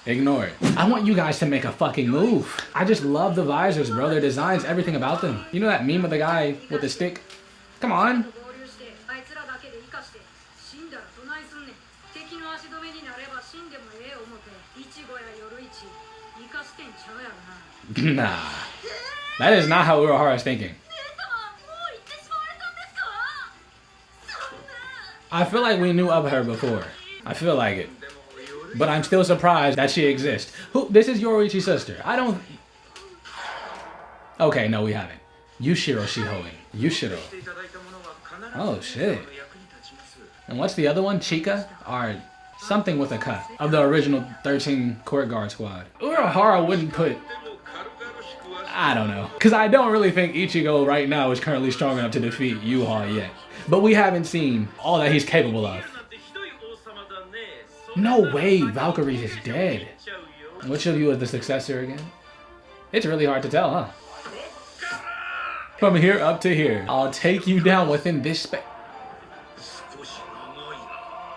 Ignore it. I want you guys to make a fucking move. I just love the visors, bro. Their designs, everything about them. You know that meme of the guy with the stick? Come on. Nah. That is not how Urahara is thinking. I feel like we knew of her before. I feel like it. But I'm still surprised that she exists. Who? This is Yoruichi's sister. I don't... Okay, no, we haven't. Yushiro Shihoin. Yushiro. Oh, shit. And what's the other one? Chika? Or something with a cut. Of the original 13 court guard squad. Urahara wouldn't put... I don't know. Because I don't really think Ichigo right now is currently strong enough to defeat Yhwach yet. But we haven't seen all that he's capable of. No way, Valkyrie is dead. Which of you is the successor again? It's really hard to tell, huh? From here up to here, I'll take you down within this space.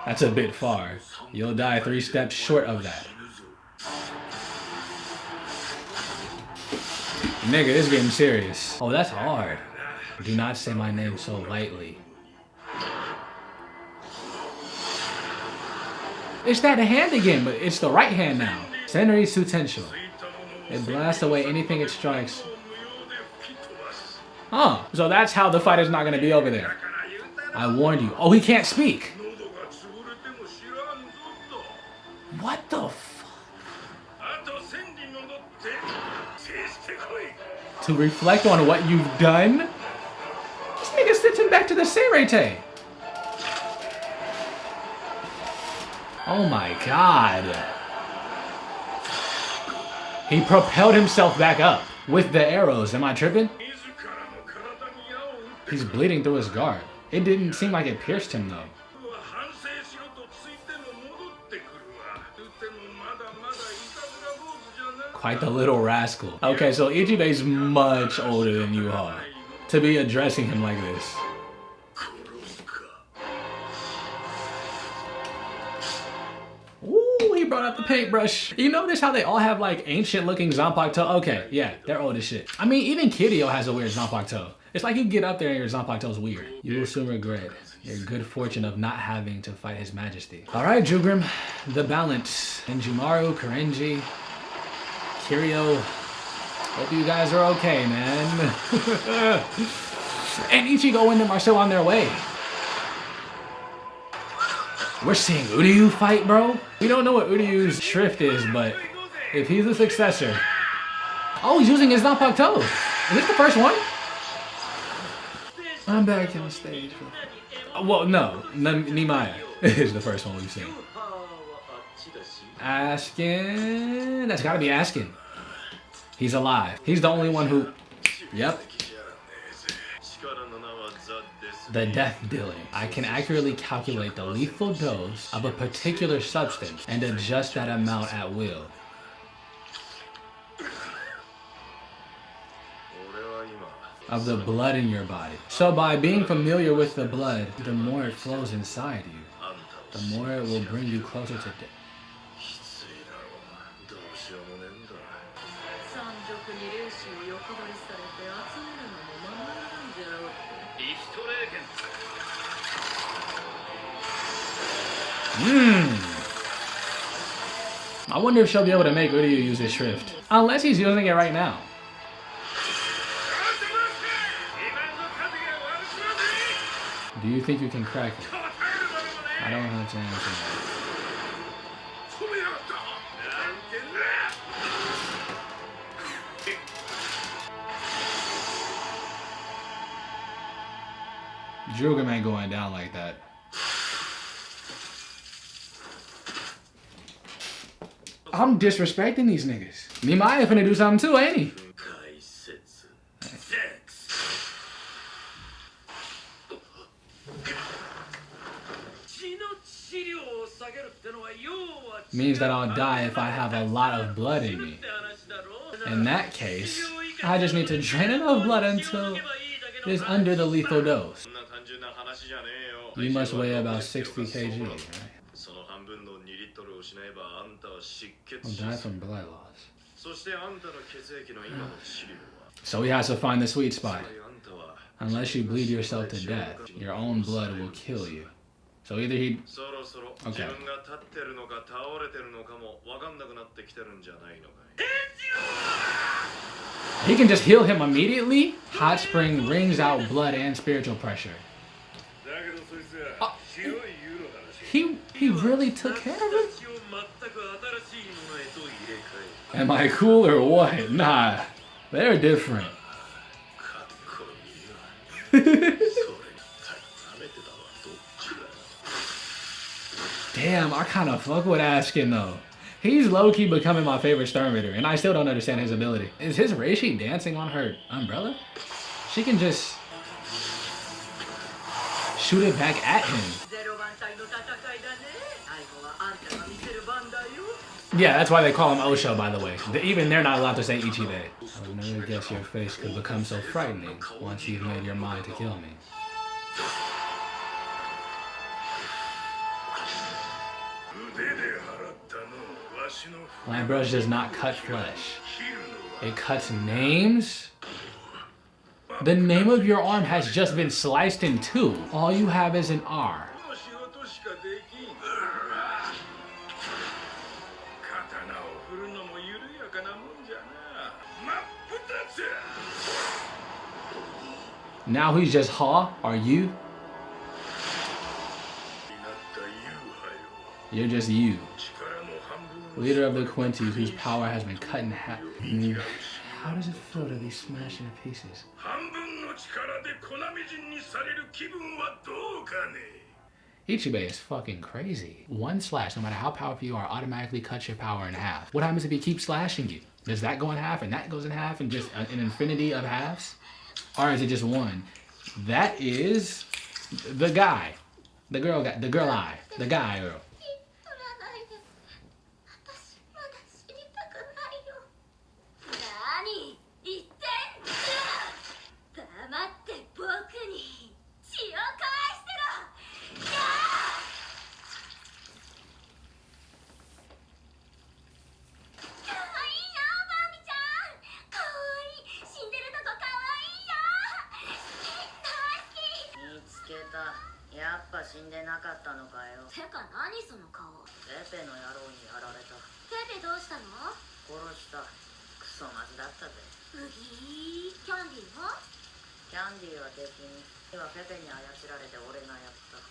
That's a bit far. You'll die 3 steps short of that. Nigga, this is getting serious. Oh, that's hard. Do not say my name so lightly. It's that hand again, but it's the right hand now. Senri Sutensho. It blasts away anything it strikes. Oh, so that's how the fight is not going to be over there. I warned you. Oh, he can't speak. What the fuck? To reflect on what you've done? This nigga sent him back to the Seirete. Oh my god. He propelled himself back up with the arrows. Am I tripping? He's bleeding through his guard. It didn't seem like it pierced him though. Quite the little rascal. Okay, so Ichibe's much older than Yhwach to be addressing him like this. Ooh, he brought out the paintbrush. You notice how they all have like ancient looking Zanpakuto? Okay, yeah, they're old as shit. I mean, even Kiryu has a weird Zanpakuto. It's like you get up there and your Zanpakuto's weird. You will soon regret your good fortune of not having to fight his majesty. All right, Jugrim, the balance. Enjumaru, Karenji, Kiryu. Hope you guys are okay, man. And Ichigo and them are still on their way. We're seeing Uryu fight, bro. We don't know what Uryu's shrift is, but if he's the successor... Oh, he's using his Zanpakuto. Is this the first one? I'm back on stage. Well, no. Nimaya is the first one we've seen. Askin. That's gotta be Askin. He's alive. He's the only one who... Yep. The death dealing. I can accurately calculate the lethal dose of a particular substance and adjust that amount at will. Of the blood in your body. So by being familiar with the blood, the more it flows inside you, the more it will bring you closer to death. I wonder if she'll be able to make Uryu use his shrift. Unless he's using it right now. Do you think you can crack it? I don't have to answer that. Jugrim ain't going down like that. I'm disrespecting these niggas. Nimaya finna do something too, ain't he? Means that I'll die if I have a lot of blood in me. In that case, I just need to drain enough blood until it is under the lethal dose. You must weigh about 60 kg, right? die from blood loss. So he has to find the sweet spot. Unless you bleed yourself to death, your own blood will kill you. So either he... Okay. He can just heal him immediately? Hot spring wrings out blood and spiritual pressure. He really took care of it? Am I cool or what? Nah, they're different. Damn, I kind of fuck with Askin though. He's low-key becoming my favorite Stormraider, and I still don't understand his ability. Is his Reishi dancing on her umbrella? She can just shoot it back at him. Yeah, that's why they call him Osho, by the way. Even they're not allowed to say Ichibe. I would never guess your face could become so frightening once you've made your mind to kill me. My brush does not cut flesh. It cuts names? The name of your arm has just been sliced in two. All you have is an R. Now he's just Ha? Are you? You're just you. Leader of the Quincy, whose power has been cut in half. How does it feel to be smashed into pieces? Ichibe is fucking crazy. One slash, no matter how powerful you are, automatically cuts your power in half. What happens if he keeps slashing you? Does that go in half and that goes in half and just an infinity of halves? Or is it just one? That is the guy. The girl guy. The girl eye. The guy girl.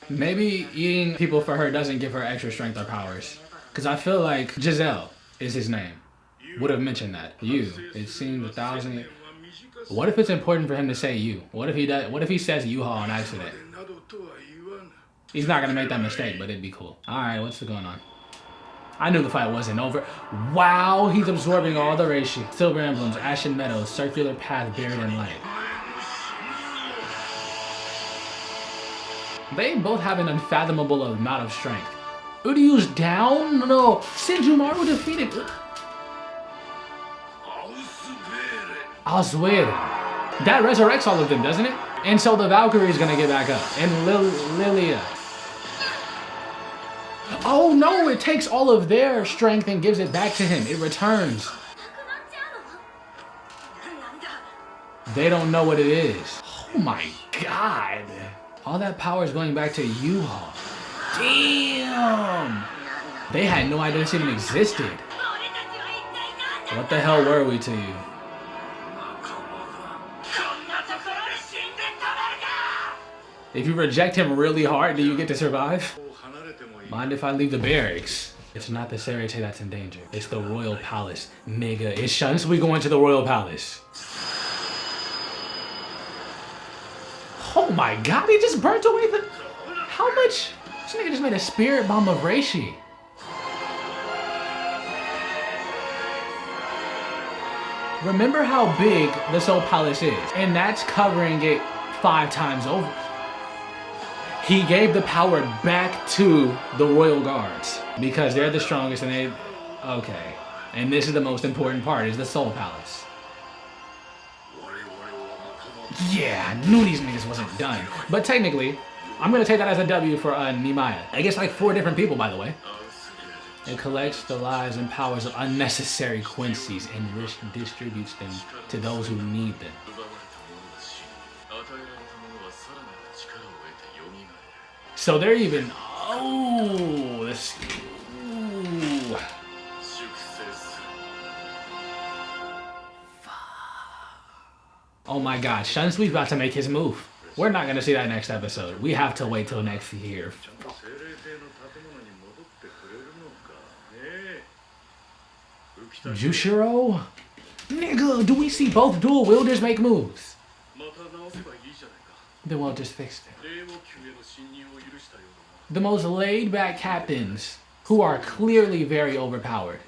Maybe eating people for her doesn't give her extra strength or powers. Because I feel like Giselle is his name. Would have mentioned that. You. It seemed 1,000. What if it's important for him to say you? What if he does? What if he says Yhwach on accident? He's not gonna make that mistake, but it'd be cool. Alright, what's going on? I knew the fight wasn't over. Wow, he's absorbing all the Reishi. Silver emblems, ashen meadows, circular path buried in light. They both have an unfathomable amount of strength. Uryu's down? No, Senjumaru defeated. Alswir. That resurrects all of them, doesn't it? And so the Valkyrie is gonna get back up. And Lilia. Oh no, it takes all of their strength and gives it back to him. It returns. They don't know what it is. Oh my god. All that power is going back to Yhwach. Damn! They had no idea this even existed. What the hell were we to you? If you reject him really hard, do you get to survive? Mind if I leave the barracks? It's not the Serete that's in danger. It's the Royal Palace. Nigga, it's shunts we go into the Royal Palace. Oh my god, he just burnt away the... How much? This nigga just made a spirit bomb of Reishi. Remember how big the Soul Palace is, and that's covering it 5 times over. He gave the power back to the Royal Guards because they're the strongest and they... Okay. And this is the most important part, is the Soul Palace. Yeah, I knew these niggas wasn't done. But technically, I'm gonna take that as a W for Nimaya. I guess like 4 different people, by the way. It collects the lives and powers of unnecessary Quincy's and distributes them to those who need them. So they're even... Oh, this... Ooh. Oh my god, Shunsui's about to make his move. We're not gonna see that next episode. We have to wait till next year. Jushiro? Nigga, do we see both dual wielders make moves? Then we'll just fix it. The most laid back captains who are clearly very overpowered.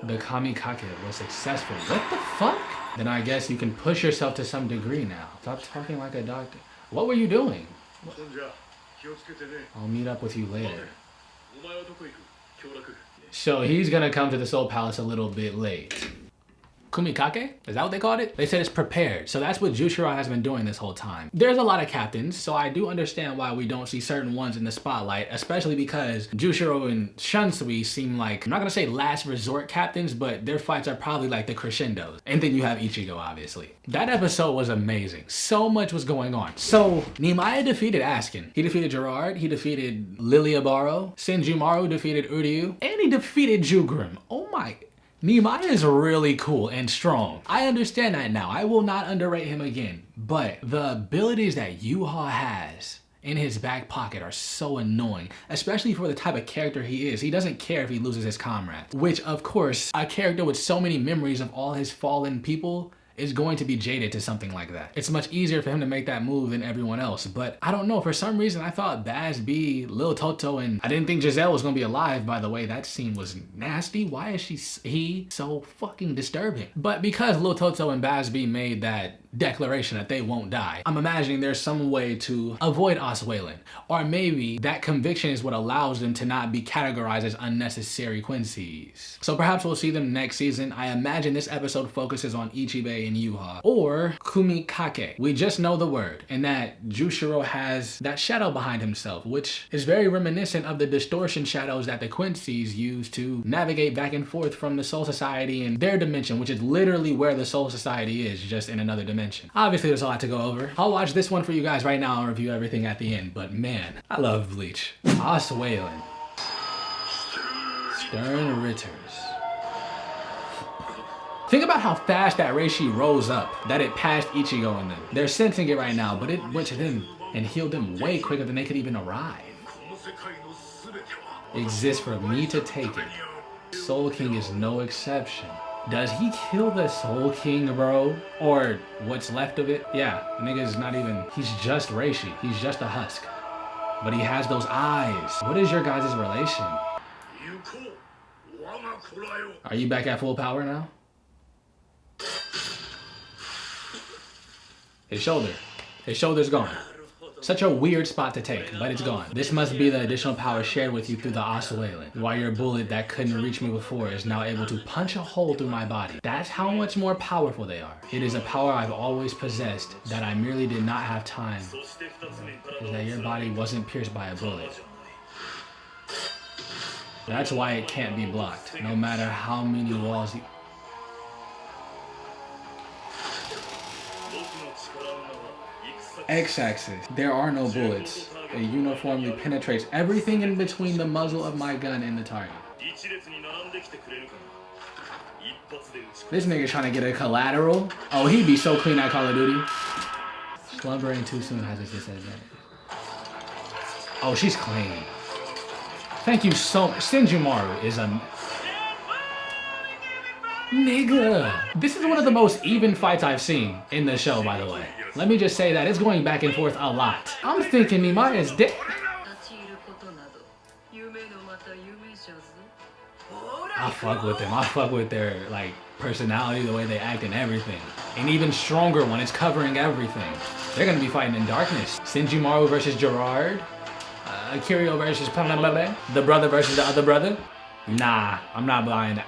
The Kamikake was successful. What the fuck? Then I guess you can push yourself to some degree now. Stop talking like a doctor. What were you doing? I'll meet up with you later. So he's gonna come to the Soul Palace a little bit late. Kumikake? Is that what they called it? They said it's prepared. So that's what Jushiro has been doing this whole time. There's a lot of captains, so I do understand why we don't see certain ones in the spotlight, especially because Jushiro and Shunsui seem like, I'm not gonna say last resort captains, but their fights are probably like the crescendos. And then you have Ichigo, obviously. That episode was amazing. So much was going on. So Nimaiya defeated Askin. He defeated Gerard, he defeated Liliabaro, Senjumaru defeated Uryu, and he defeated Jugrim. Oh my... Nimaiya is really cool and strong. I understand that now. I will not underrate him again. But the abilities that Yhwach has in his back pocket are so annoying, especially for the type of character he is. He doesn't care if he loses his comrades, which of course, a character with so many memories of all his fallen people is going to be jaded to something like that. It's much easier for him to make that move than everyone else, but I don't know, for some reason I thought Baz B, Lil Toto, and I didn't think Giselle was gonna be alive, by the way. That scene was nasty. Why is he so fucking disturbing? But because Lil Toto and Baz B made that declaration that they won't die, I'm imagining there's some way to avoid Osweiler, or maybe that conviction is what allows them to not be categorized as unnecessary Quincy's. So perhaps we'll see them next season. I imagine this episode focuses on Ichibe and Yhwach, or Kumikake. We just know the word, and that Jushiro has that shadow behind himself, which is very reminiscent of the distortion shadows that the Quincy's use to navigate back and forth from the Soul Society and their dimension, which is literally where the Soul Society is, just in another dimension. Obviously, there's a lot to go over. I'll watch this one for you guys right now and review everything at the end, but man, I love Bleach. Osweiler. Stern Ritters. Think about how fast that Reishi rose up, that it passed Ichigo and them. They're sensing it right now, but it went to them and healed them way quicker than they could even arrive. Exists for me to take it. Soul King is no exception. Does he kill the Soul King, bro? Or what's left of it? Yeah, the nigga's not even, he's just Reishi. He's just a husk. But he has those eyes. What is your guys' relation? Are you back at full power now? His shoulder's gone. Such a weird spot to take, but it's gone. This must be the additional power shared with you through the Osweiler. While your bullet that couldn't reach me before is now able to punch a hole through my body. That's how much more powerful they are. It is a power I've always possessed that I merely did not have time. Is that your body wasn't pierced by a bullet. That's why it can't be blocked, no matter how many walls you... X-axis. There are no bullets. It uniformly penetrates everything in between the muzzle of my gun and the target. This nigga trying to get a collateral. Oh, he'd be so clean at Call of Duty. Slumbering too soon has its disadvantage. Oh, she's clean. Thank you so much. Senjumaru is a... Nigga. This is one of the most even fights I've seen in the show, by the way. Let me just say that it's going back and forth a lot. I'm thinking Nimaiya is dead. I fuck with them. I fuck with their like personality, the way they act and everything. And even stronger when it's covering everything. They're gonna be fighting in darkness. Senjumaru versus Gerard. Kirio versus the brother versus the other brother. Nah, I'm not buying that.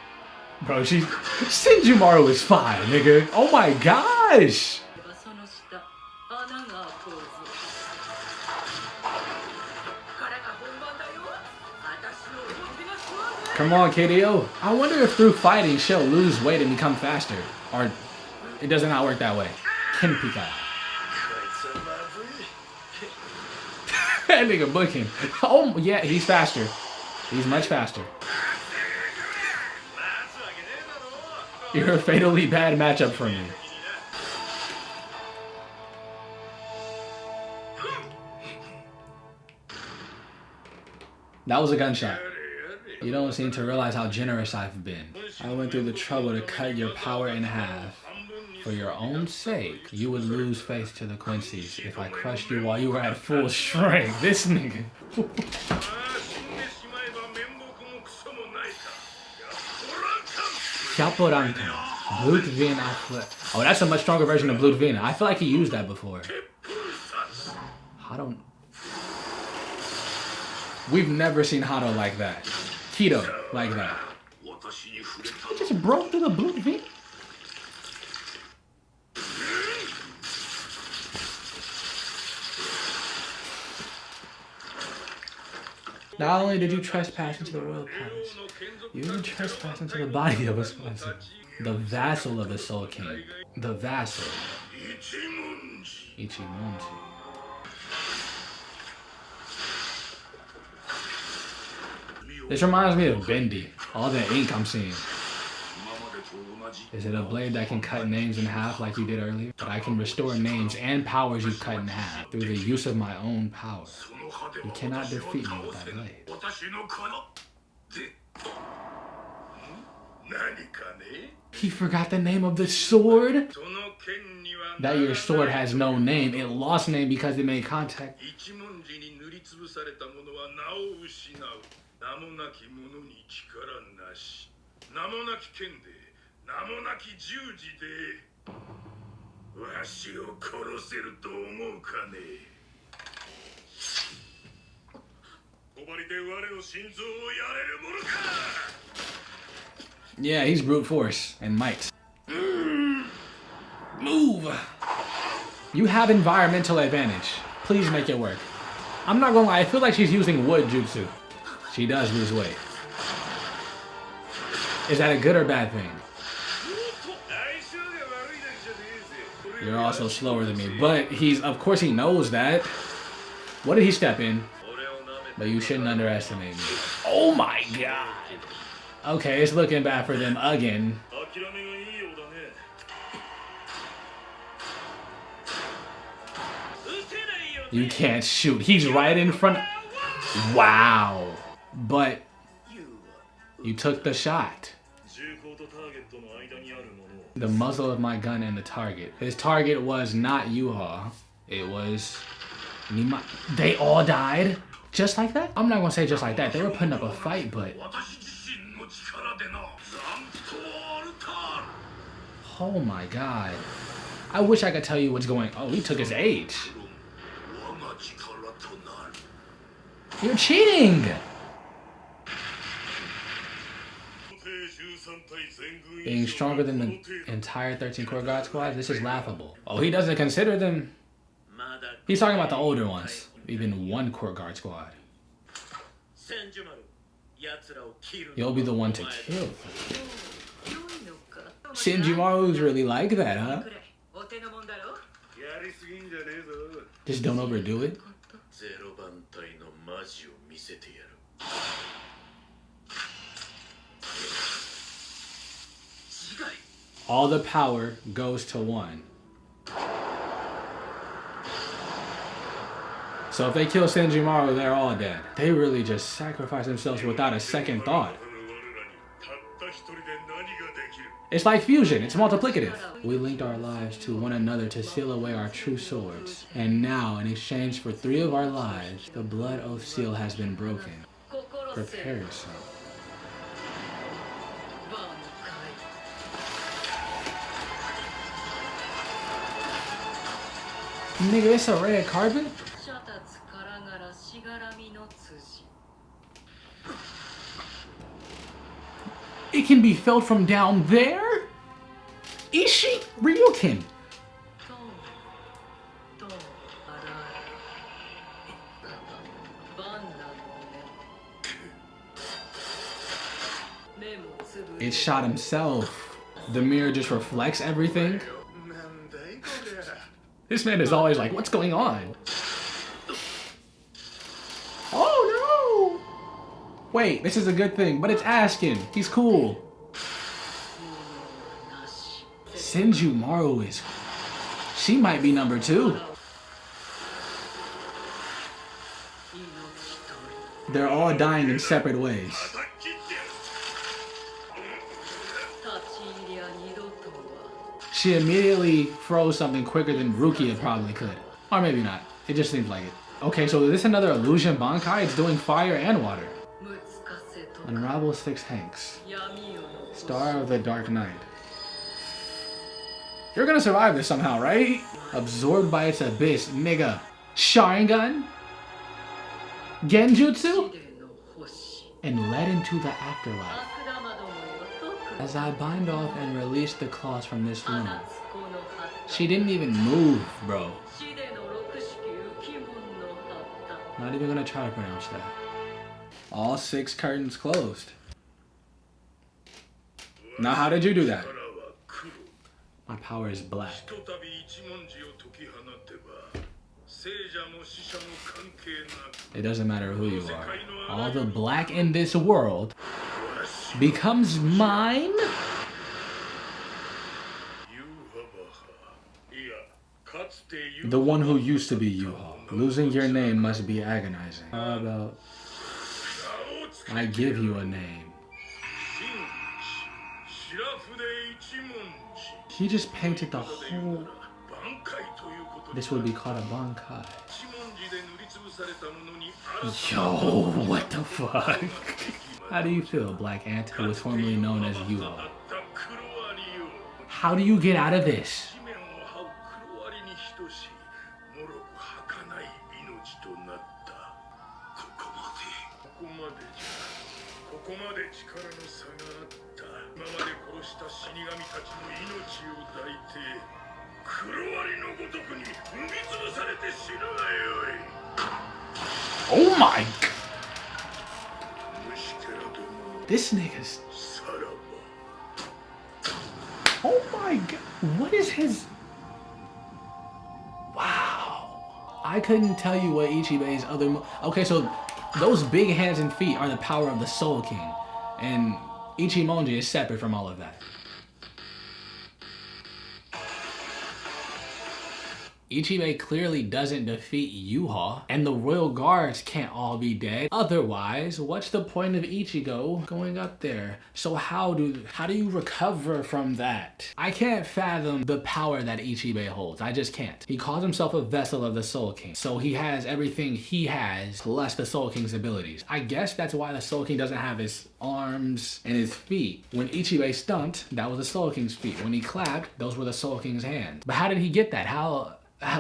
Bro, Senjumaru is fine, nigga. Oh my gosh. Come on, KDO. I wonder if through fighting she'll lose weight and become faster. Or it does not work that way. Kenpika. That nigga booking. Oh, yeah, he's faster. He's much faster. You're a fatally bad matchup for me. That was a gunshot. You don't seem to realize how generous I've been. I went through the trouble to cut your power in half. For your own sake, you would lose faith to the Quincy's if I crushed you while you were at full strength. This nigga. Oh, that's a much stronger version of Blutvina. I feel like he used that before. We've never seen Hado like that. Keto like that. He just broke through the Blutvina. Not only did you trespass into the royal palace, you even trespassed into the body of a sponsor. The vassal of the Soul King. The vassal. Ichimonji. This reminds me of Bendy. All the ink I'm seeing. Is it a blade that can cut names in half like you did earlier? But I can restore names and powers you've cut in half through the use of my own power. You cannot defeat me with that blade. He forgot the name of the sword? That your sword has no name. It lost name because it made contact. Yeah, he's brute force and might. Move! You have environmental advantage. Please make it work. I'm not gonna lie, I feel like she's using wood jutsu. She does lose weight. Is that a good or bad thing? You're also slower than me, but of course he knows that. What did he step in? But you shouldn't underestimate me. Oh my god! Okay, it's looking bad for them again. You can't shoot. He's right in front. Wow. But you took the shot. The muzzle of my gun and the target. His target was not Yhwach. It was Nima. They all died? Just like that? I'm not gonna say just like that. They were putting up a fight, but... Oh my god. I wish I could tell you what's going... Oh, he took his age. You're cheating! Being stronger than the entire 13 Court Guard squad? This is laughable. Oh, he doesn't consider them... He's talking about the older ones. Even one Court Guard squad. You'll be the one to kill. Shinjimaru's really like that, huh? Just don't overdo it. All the power goes to one. So if they kill Shinjimaru, they're all dead. They really just sacrifice themselves without a second thought. It's like fusion, it's multiplicative. We linked our lives to one another to seal away our true swords. And now, in exchange for 3 of our lives, the blood oath seal has been broken. Prepare yourself. Nigga, it's a red carpet? It can be felt from down there? Ishi Ryukin. It shot himself. The mirror just reflects everything. This man is always like, what's going on? Oh no! Wait, this is a good thing, but it's Askin. He's cool. Senjumaru is... She might be number 2. They're all dying in separate ways. She immediately froze something quicker than Rukia probably could. Or maybe not. It just seems like it. Okay, so is this another illusion Bankai? It's doing fire and water. Unravel 6 Hanks. Star of the Dark Knight. You're gonna survive this somehow, right? Absorbed by its abyss, nigga. Sharingan? Genjutsu? And led into the afterlife. As I bind off and release the claws from this room. She didn't even move, bro. Not even gonna try to pronounce that. All 6 curtains closed. Now how did you do that? My power is black. It doesn't matter who you are. All the black in this world becomes mine? The one who used to be Yhwach. Losing your name must be agonizing. How about I give you a name? He just painted the whole... This would be called a Bankai. Yo, what the fuck? How do you feel, Black Ant, who was formerly known as Yhwach? How do you get out of this? Oh my god. This nigga's... Oh my god. What is his... Wow. I couldn't tell you what Ichibe's other... Okay, so those big hands and feet are the power of the Soul King. And Ichimonji is separate from all of that. Ichibe clearly doesn't defeat Yhwach, and the royal guards can't all be dead. Otherwise, what's the point of Ichigo going up there? So how do you recover from that? I can't fathom the power that Ichibe holds. I just can't. He calls himself a vessel of the Soul King, so he has everything he has plus the Soul King's abilities. I guess that's why the Soul King doesn't have his arms and his feet. When Ichibe stumped, that was the Soul King's feet. When he clapped, those were the Soul King's hands. But how did he get that?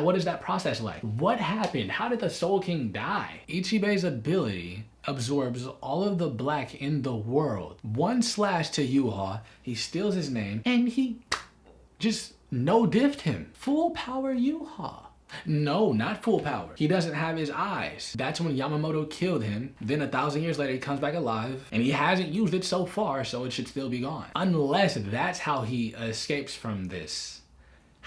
What is that process like? What happened? How did the Soul King die? Ichibe's ability absorbs all of the black in the world. One slash to Yhwach, he steals his name, and he just no-diffed him. Full power Yhwach. No, not full power. He doesn't have his eyes. That's when Yamamoto killed him. Then 1,000 years later, he comes back alive, and he hasn't used it so far, so it should still be gone. Unless that's how he escapes from this.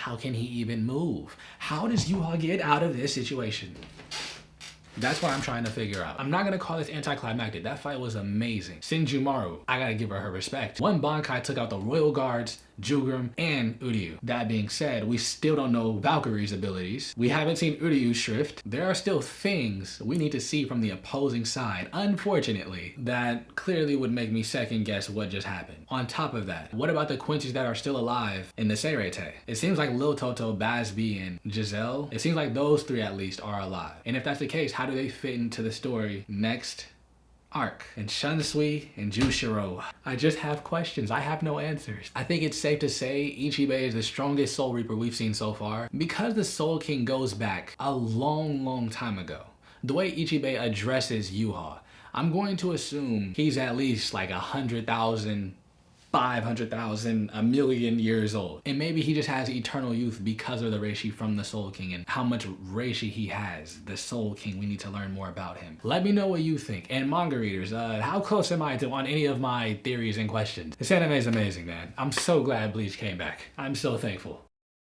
How can he even move? How does Yhwach get out of this situation? That's what I'm trying to figure out. I'm not gonna call this anticlimactic. That fight was amazing. Senjumaru, I gotta give her respect. One Bankai took out the royal guards, Jugrim, and Uryu. That being said, we still don't know Valkyrie's abilities. We haven't seen Uryu's shrift. There are still things we need to see from the opposing side, unfortunately, that clearly would make me second guess what just happened. On top of that, what about the Quincy's that are still alive in the Seirete? It seems like Lil Toto, Basby, and Giselle, it seems like those 3 at least are alive. And if that's the case, how do they fit into the story next arc? And Shunsui and Jushiro, I just have questions. I have no answers. I think it's safe to say Ichibe is the strongest Soul Reaper we've seen so far because the Soul King goes back a long time ago. The way Ichibe addresses Yhwach, I'm going to assume he's at least like 100,000 500,000, a million years old. And maybe he just has eternal youth because of the reishi from the Soul King and how much reishi he has. The Soul King, we need to learn more about him. Let me know what you think. And manga readers, how close am I to on any of my theories and questions? This anime is amazing, man. I'm so glad Bleach came back. I'm so thankful.